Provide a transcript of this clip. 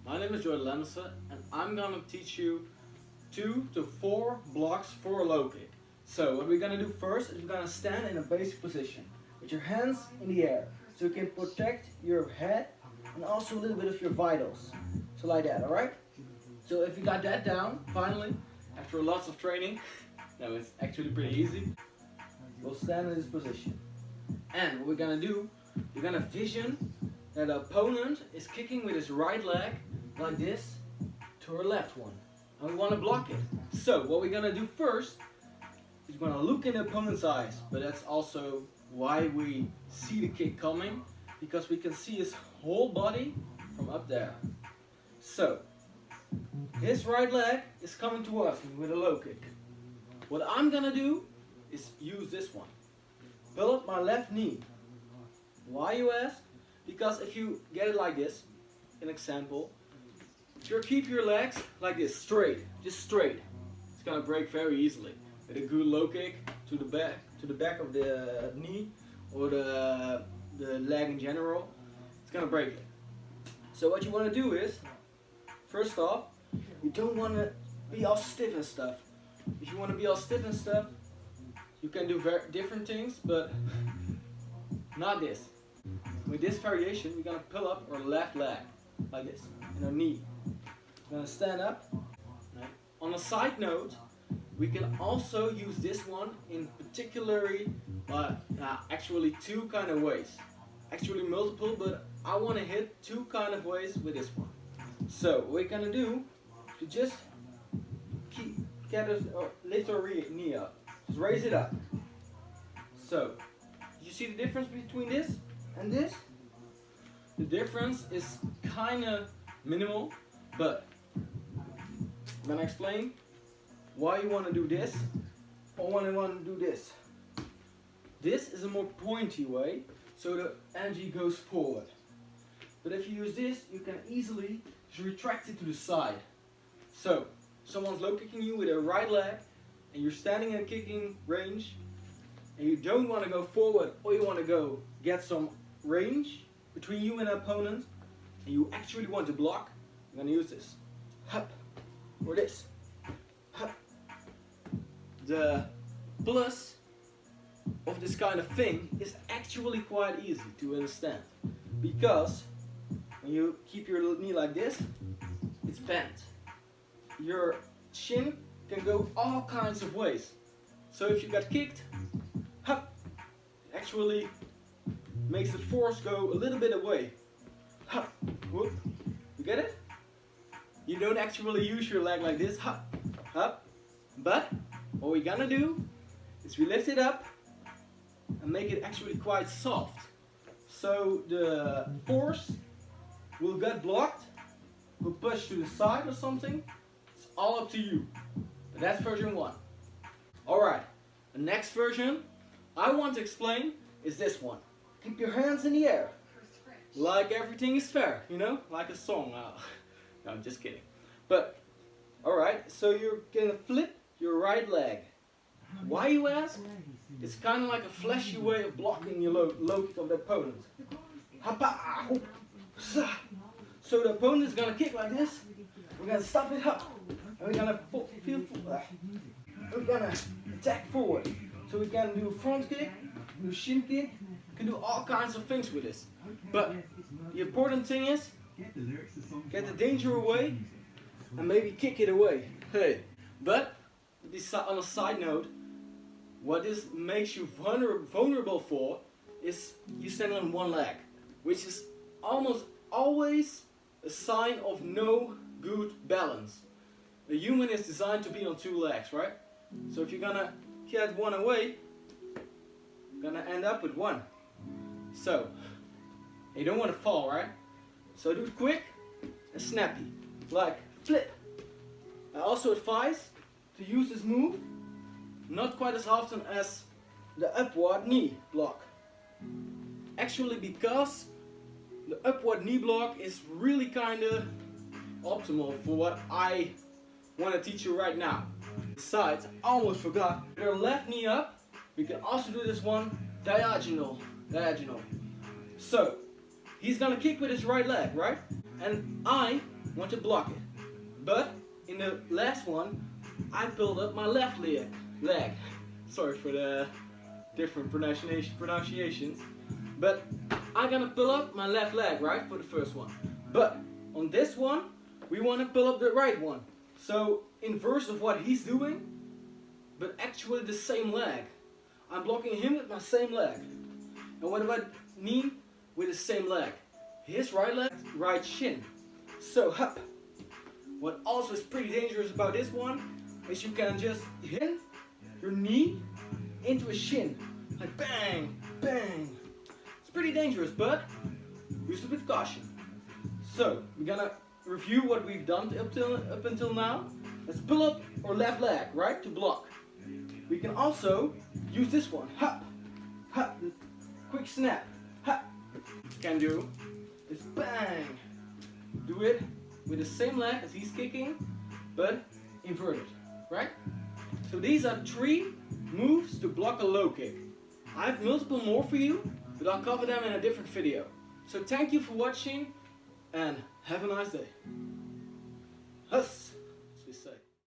My name is Jordy and I'm gonna teach you 2 to 4 blocks for a low kick. So what we're gonna do first is we're gonna stand in a basic position with your hands in the air so you can protect your head and also a little bit of your vitals. So like that, alright? So if you got that down, finally, after lots of training, no, it's actually pretty easy, we'll stand in this position. And what we're gonna do, you're gonna vision that the opponent is kicking with his right leg like this to our left one. And we want to block it. So what we're going to do first is we're going to look in the opponent's eyes. But that's also why we see the kick coming, because we can see his whole body from up there. So his right leg is coming to us with a low kick. What I'm going to do is use this one. Pull up my left knee. Why, you ask? Because if you get it like this, an example, if you keep your legs like this, straight, just straight, it's gonna break very easily. With a good low kick to the back of the knee or the leg in general, it's gonna break it. So what you want to do is, first off, you don't want to be all stiff and stuff. If you want to be all stiff and stuff, you can do very different things, but not this. With this variation, we're going to pull up our left leg, like this, and our knee. We're going to stand up. Right. On a side note, we can also use this one in particularly, actually 2 kind of ways. Actually multiple, but I want to hit 2 kind of ways with this one. So, what we're going to do, to just lift our knee up. Just raise it up. So, you see the difference between this and this? The difference is kind of minimal, but I'm gonna explain why you want to do this or why you want to do this. This is a more pointy way, so the energy goes forward. But if you use this, you can easily just retract it to the side. So, someone's low kicking you with a right leg, and you're standing in a kicking range, and you don't want to go forward, or you want to go get some range between you and the opponent, and you actually want to block, you're going to use this. Hup, or this. Hup. The plus of this kind of thing is actually quite easy to understand, because when you keep your knee like this, it's bent. Your shin can go all kinds of ways. So if you got kicked, hup, it actually makes the force go a little bit away. Hup, whoop. You get it? You don't actually use your leg like this, hup, hup. But what we're gonna do is we lift it up and make it actually quite soft. So the force will get blocked, will push to the side or something. It's all up to you. But that's version 1. Alright, the next version I want to explain is this one. Keep your hands in the air. Like everything is fair, you know? Like a song. No, I'm just kidding. But, alright, so you're gonna flip your right leg. Why, you ask? It's kind of like a flashy way of blocking your low kick of the opponent. So the opponent is gonna kick like this. We're gonna stop it up. And we're gonna we're gonna attack forward. So we can do a front kick, do a shin kick, we can do all kinds of things with this. But the important thing is, get the danger away and maybe kick it away. Hey, but on a side note, what this makes you vulnerable for is you stand on one leg, which is almost always a sign of no good balance. A human is designed to be on 2 legs, right? So if you're gonna get one away, you're gonna end up with 1. So, you don't want to fall, right? So do it quick and snappy, like flip. I also advise to use this move not quite as often as the upward knee block. Actually, because the upward knee block is really kind of optimal for what I want to teach you right now. Besides, I almost forgot, with our left knee up, we can also do this one diagonal. So, he's gonna kick with his right leg, right? And I want to block it. But in the last one, I build up my left leg. Sorry for the different pronunciations. But I'm gonna pull up my left leg, right, for the first one. But on this one, we want to pull up the right one. So inverse of what he's doing, but actually the same leg. I'm blocking him with my same leg. And what do I mean with the same leg? His right leg, right shin. So hup. What also is pretty dangerous about this one is you can just hit your knee into a shin. Like bang, bang. It's pretty dangerous, but use it with caution. So we're gonna review what we've done up until now. Let's pull up our left leg, right, to block. We can also use this one. Hup, hup, quick snap. Hup. Can do is bang. Do it with the same leg as he's kicking, but inverted, right? So these are 3 moves to block a low kick. I have multiple more for you, but I'll cover them in a different video. So thank you for watching and have a nice day. Huss!